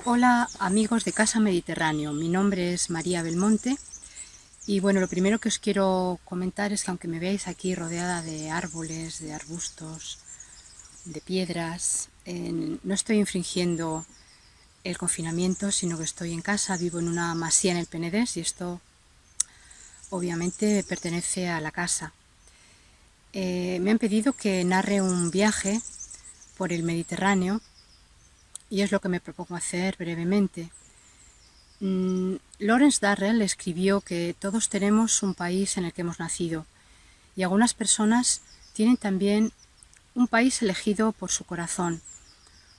Hola amigos de Casa Mediterráneo, mi nombre es María Belmonte y bueno, lo primero que os quiero comentar es que aunque me veáis aquí rodeada de árboles, de arbustos, de piedras, no estoy infringiendo el confinamiento, sino que estoy en casa, vivo en una masía en el Penedés y esto obviamente pertenece a la casa. Me han pedido que narre un viaje por el Mediterráneo y es lo que me propongo hacer brevemente. Lawrence Durrell escribió que todos tenemos un país en el que hemos nacido y algunas personas tienen también un país elegido por su corazón,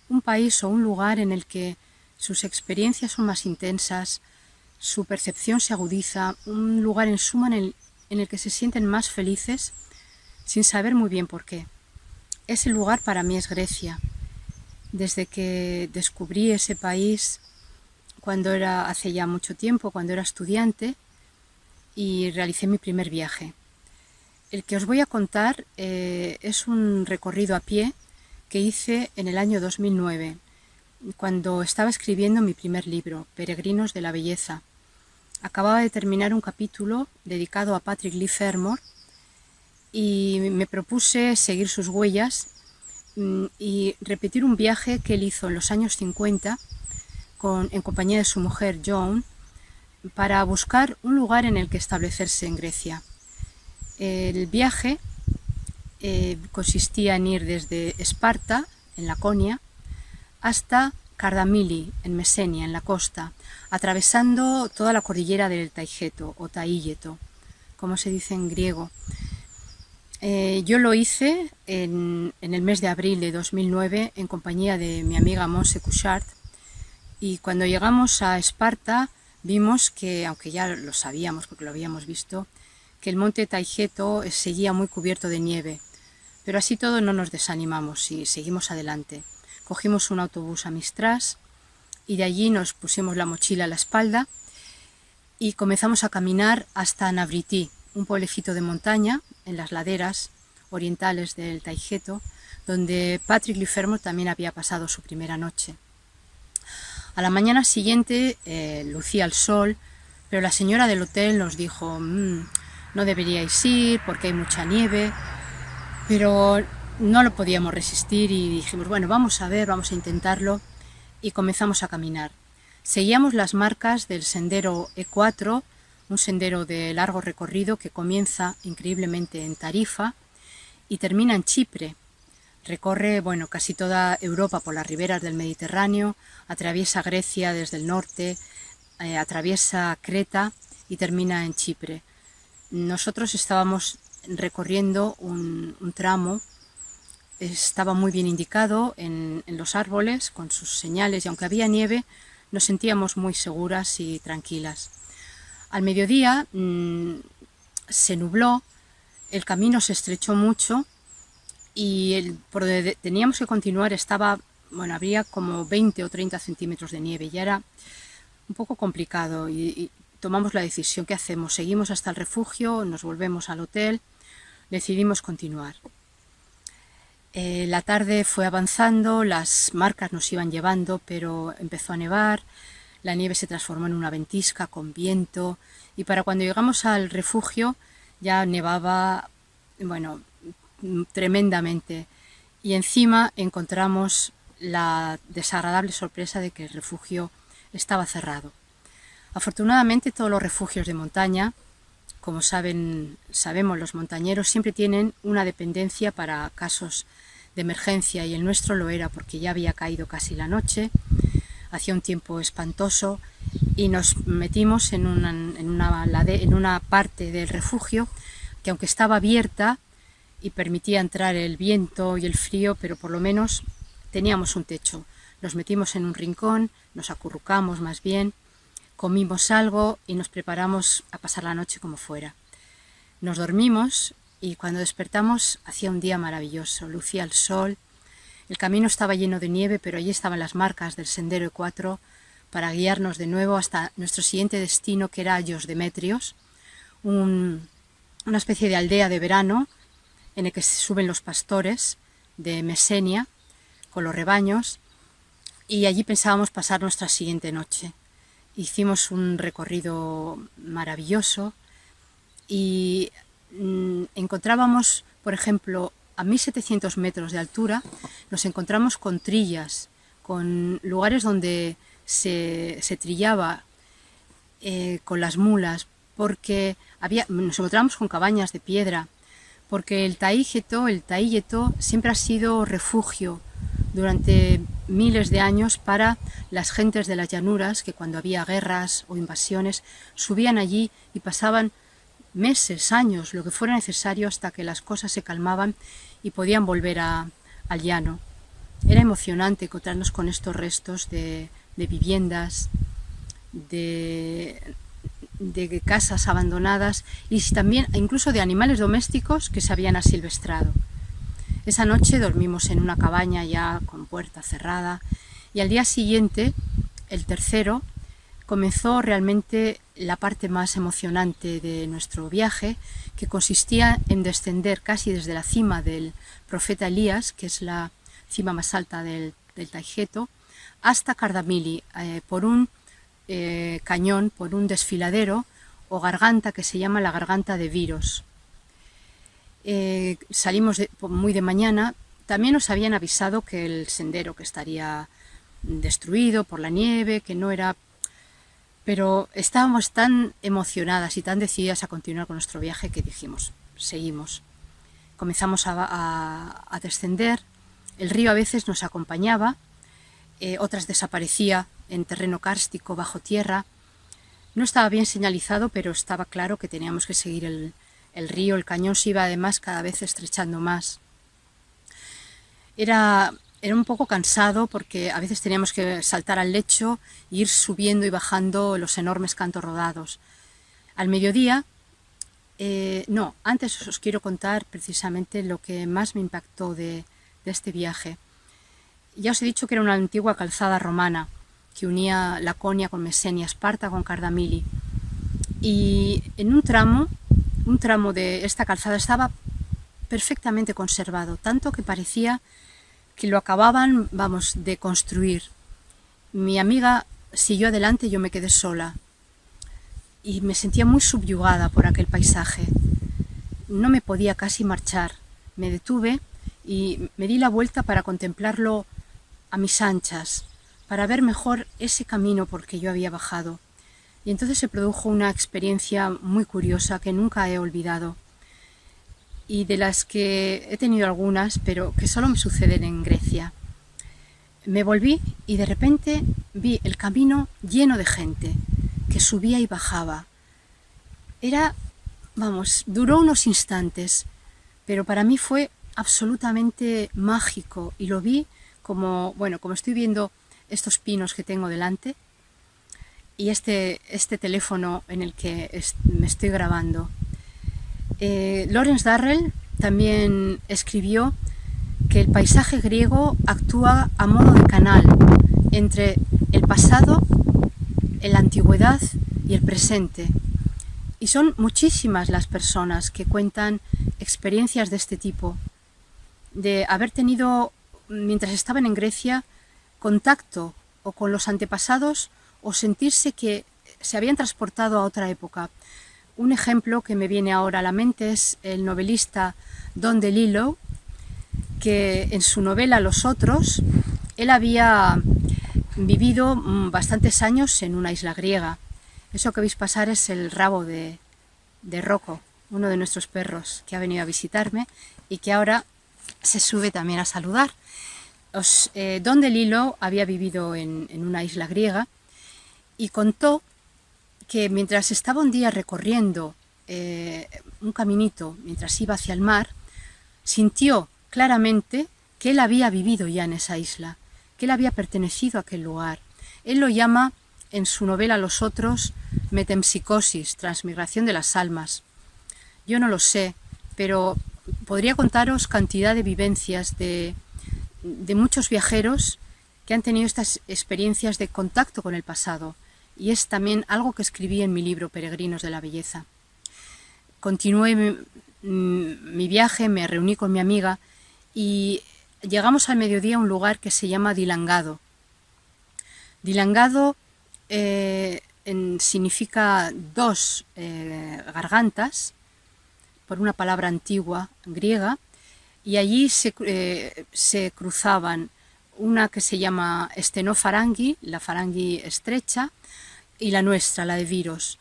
un país o un lugar en el que sus experiencias son más intensas, su percepción se agudiza, un lugar en suma en el que se sienten más felices sin saber muy bien por qué. Ese lugar para mí es Grecia. Desde que descubrí ese país hace ya mucho tiempo, cuando era estudiante, y realicé mi primer viaje. El que os voy a contar es un recorrido a pie que hice en el año 2009, cuando estaba escribiendo mi primer libro, Peregrinos de la Belleza. Acababa de terminar un capítulo dedicado a Patrick Leigh Fermor y me propuse seguir sus huellas y repetir un viaje que él hizo en los años 50 en compañía de su mujer Joan, para buscar un lugar en el que establecerse en Grecia. El viaje consistía en ir desde Esparta, en Laconia, hasta Kardamili, en Mesenia, en la costa, atravesando toda la cordillera del Taygeto, o Taígeto, como se dice en griego. Yo lo hice en el mes de abril de 2009 en compañía de mi amiga Monse Cuchart, y cuando llegamos a Esparta vimos que, aunque ya lo sabíamos porque lo habíamos visto, que el monte Taygeto seguía muy cubierto de nieve, pero así todo no nos desanimamos y seguimos adelante. Cogimos un autobús a Mistras y de allí nos pusimos la mochila a la espalda y comenzamos a caminar hasta Navrití, un pueblecito de montaña en las laderas orientales del Taygeto, donde Patrick Leigh Fermor también había pasado su primera noche. A la mañana siguiente lucía el sol, pero la señora del hotel nos dijo no deberíais ir porque hay mucha nieve, pero no lo podíamos resistir y dijimos, bueno, vamos a ver, vamos a intentarlo, y comenzamos a caminar. Seguíamos las marcas del sendero E4, un sendero de largo recorrido que comienza increíblemente en Tarifa y termina en Chipre. Recorre casi toda Europa por las riberas del Mediterráneo, atraviesa Grecia desde el norte, atraviesa Creta y termina en Chipre. Nosotros estábamos recorriendo un tramo, estaba muy bien indicado en los árboles con sus señales y aunque había nieve nos sentíamos muy seguras y tranquilas. Al mediodía se nubló, el camino se estrechó mucho y por donde teníamos que continuar habría como 20 o 30 centímetros de nieve, ya era un poco complicado y tomamos la decisión, ¿qué hacemos? ¿Seguimos hasta el refugio? ¿Nos volvemos al hotel? Decidimos continuar. La tarde fue avanzando, las marcas nos iban llevando, pero empezó a nevar, la nieve se transformó en una ventisca con viento y para cuando llegamos al refugio ya nevaba, tremendamente, y encima encontramos la desagradable sorpresa de que el refugio estaba cerrado. Afortunadamente todos los refugios de montaña, como sabemos los montañeros, siempre tienen una dependencia para casos de emergencia y el nuestro lo era porque ya había caído casi la noche, hacía un tiempo espantoso y nos metimos en una parte del refugio que aunque estaba abierta y permitía entrar el viento y el frío, pero por lo menos teníamos un techo. Nos metimos en un rincón, nos acurrucamos más bien, comimos algo y nos preparamos a pasar la noche como fuera. Nos dormimos y cuando despertamos hacía un día maravilloso, lucía el sol, el camino estaba lleno de nieve, pero allí estaban las marcas del sendero E4 para guiarnos de nuevo hasta nuestro siguiente destino, que era Agios Demetrios, una especie de aldea de verano en el que se suben los pastores de Mesenia con los rebaños y allí pensábamos pasar nuestra siguiente noche. Hicimos un recorrido maravilloso y encontrábamos, por ejemplo, a 1700 metros de altura, nos encontramos con trillas, con lugares donde se trillaba con las mulas, porque nos encontramos con cabañas de piedra, porque el Taílleto siempre ha sido refugio durante miles de años para las gentes de las llanuras, que cuando había guerras o invasiones subían allí y pasaban meses, años, lo que fuera necesario hasta que las cosas se calmaban y podían volver al llano. Era emocionante encontrarnos con estos restos de viviendas, de casas abandonadas y también incluso de animales domésticos que se habían asilvestrado. Esa noche dormimos en una cabaña ya con puerta cerrada y al día siguiente, el tercero, comenzó realmente la parte más emocionante de nuestro viaje, que consistía en descender casi desde la cima del Profeta Elías, que es la cima más alta del Taygete, hasta Cardamili, por un cañón, por un desfiladero o garganta que se llama la Garganta de Viros. Salimos muy de mañana. También nos habían avisado que el sendero que estaría destruido por la nieve, que no era... Pero estábamos tan emocionadas y tan decididas a continuar con nuestro viaje que dijimos, seguimos. Comenzamos a descender. El río a veces nos acompañaba, otras desaparecía en terreno kárstico bajo tierra. No estaba bien señalizado, pero estaba claro que teníamos que seguir el río. El cañón se iba además cada vez estrechando más. Era un poco cansado porque a veces teníamos que saltar al lecho e ir subiendo y bajando los enormes cantos rodados. Al mediodía, antes os quiero contar precisamente lo que más me impactó de este viaje. Ya os he dicho que era una antigua calzada romana que unía Laconia con Mesenia, Esparta con Cardamili. Y en un tramo de esta calzada estaba perfectamente conservado, tanto que parecía que lo acababan, de construir. Mi amiga siguió adelante y yo me quedé sola. Y me sentía muy subyugada por aquel paisaje. No me podía casi marchar. Me detuve y me di la vuelta para contemplarlo a mis anchas, para ver mejor ese camino por que yo había bajado. Y entonces se produjo una experiencia muy curiosa que nunca he olvidado, y de las que he tenido algunas, pero que solo me suceden en Grecia. Me volví y de repente vi el camino lleno de gente que subía y bajaba. Duró unos instantes, pero para mí fue absolutamente mágico y lo vi como estoy viendo estos pinos que tengo delante y este teléfono en el que me estoy grabando. Lawrence Durrell también escribió que el paisaje griego actúa a modo de canal entre el pasado, la antigüedad y el presente. Y son muchísimas las personas que cuentan experiencias de este tipo, de haber tenido, mientras estaban en Grecia, contacto o con los antepasados o sentirse que se habían transportado a otra época. Un ejemplo que me viene ahora a la mente es el novelista Don DeLillo, que en su novela Los Otros, él había vivido bastantes años en una isla griega. Eso que veis pasar es el rabo de Rocco, uno de nuestros perros que ha venido a visitarme y que ahora se sube también a saludar. Don DeLillo había vivido en una isla griega y contó que mientras estaba un día recorriendo un caminito, mientras iba hacia el mar, sintió claramente que él había vivido ya en esa isla, que él había pertenecido a aquel lugar. Él lo llama en su novela Los Otros metempsicosis, transmigración de las almas. Yo no lo sé, pero podría contaros cantidad de vivencias de muchos viajeros que han tenido estas experiencias de contacto con el pasado, y es también algo que escribí en mi libro Peregrinos de la Belleza. Continué mi viaje, me reuní con mi amiga y llegamos al mediodía a un lugar que se llama Dilangado. Dilangado significa dos gargantas, por una palabra antigua griega, y allí se cruzaban una que se llama estenofarangi, la farangi estrecha, y la nuestra, la de Viros.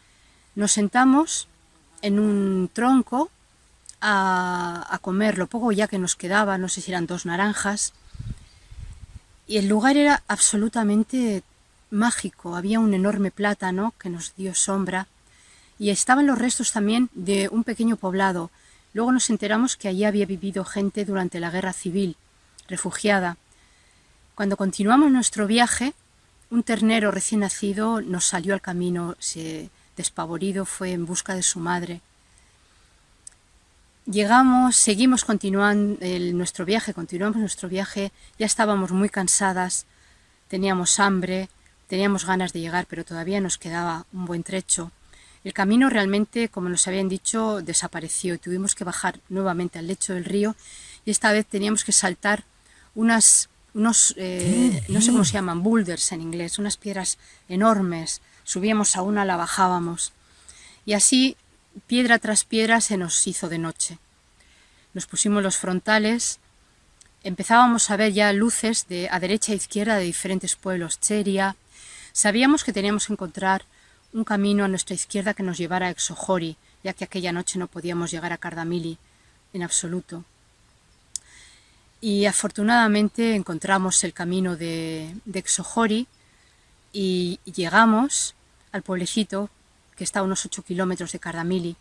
Nos sentamos en un tronco a comer lo poco ya que nos quedaba, no sé si eran 2 naranjas, y el lugar era absolutamente mágico. Había un enorme plátano que nos dio sombra y estaban los restos también de un pequeño poblado. Luego nos enteramos que allí había vivido gente durante la guerra civil, refugiada. Cuando continuamos nuestro viaje, un ternero recién nacido nos salió al camino, despavorido, fue en busca de su madre. Seguimos continuando nuestro viaje, ya estábamos muy cansadas, teníamos hambre, teníamos ganas de llegar, pero todavía nos quedaba un buen trecho. El camino realmente, como nos habían dicho, desapareció y tuvimos que bajar nuevamente al lecho del río, y esta vez teníamos que saltar unos no sé cómo se llaman, boulders en inglés, unas piedras enormes. Subíamos a una, la bajábamos, y así piedra tras piedra se nos hizo de noche. Nos pusimos los frontales, empezábamos a ver ya luces a derecha e izquierda de diferentes pueblos, Cheria. Sabíamos que teníamos que encontrar un camino a nuestra izquierda que nos llevara a Exojori, ya que aquella noche no podíamos llegar a Kardamili en absoluto. Y afortunadamente encontramos el camino de Exojori y llegamos al pueblecito que está a unos 8 kilómetros de Kardamili,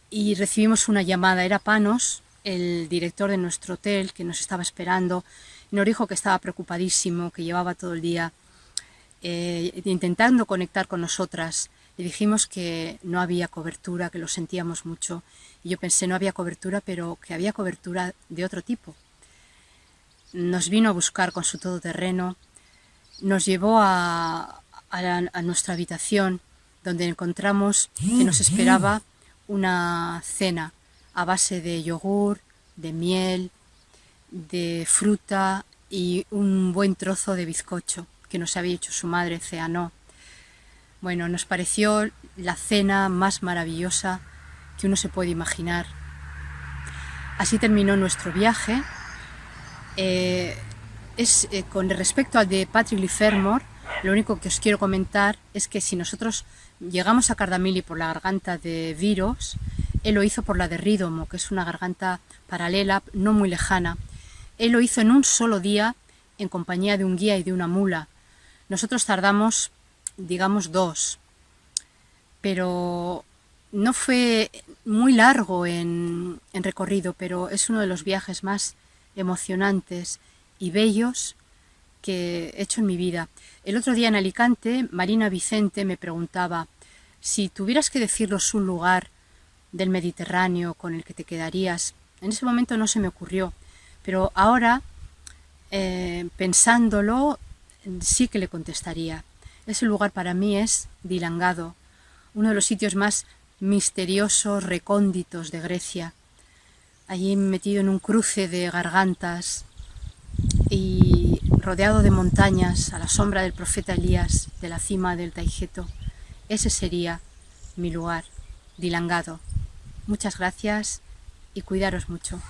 y recibimos una llamada. Era Panos, el director de nuestro hotel, que nos estaba esperando, y nos dijo que estaba preocupadísimo, que llevaba todo el día intentando conectar con nosotras. Le dijimos que no había cobertura, que lo sentíamos mucho, y yo pensé, no había cobertura, pero que había cobertura de otro tipo. Nos vino a buscar con su todoterreno, nos llevó a nuestra habitación, donde encontramos que nos esperaba una cena a base de yogur, de miel, de fruta y un buen trozo de bizcocho que nos había hecho su madre, Ceanó. Bueno, nos pareció la cena más maravillosa que uno se puede imaginar. Así terminó nuestro viaje. Con respecto al de Patrick Livermore, lo único que os quiero comentar es que si nosotros llegamos a Kardamili por la garganta de Viros, él lo hizo por la de Rídomo, que es una garganta paralela, no muy lejana. Él lo hizo en un solo día, en compañía de un guía y de una mula. Nosotros tardamos, digamos, 2, pero no fue muy largo en recorrido, pero es uno de los viajes más emocionantes y bellos que he hecho en mi vida. El otro día en Alicante, Marina Vicente me preguntaba, si tuvieras que decirnos un lugar del Mediterráneo con el que te quedarías. En ese momento no se me ocurrió, pero ahora, pensándolo, sí que le contestaría. Ese lugar para mí es Dilangado, uno de los sitios más misteriosos, recónditos de Grecia. Allí metido en un cruce de gargantas y rodeado de montañas, a la sombra del profeta Elías, de la cima del Taijeto. Ese sería mi lugar, Dilangado. Muchas gracias y cuidaros mucho.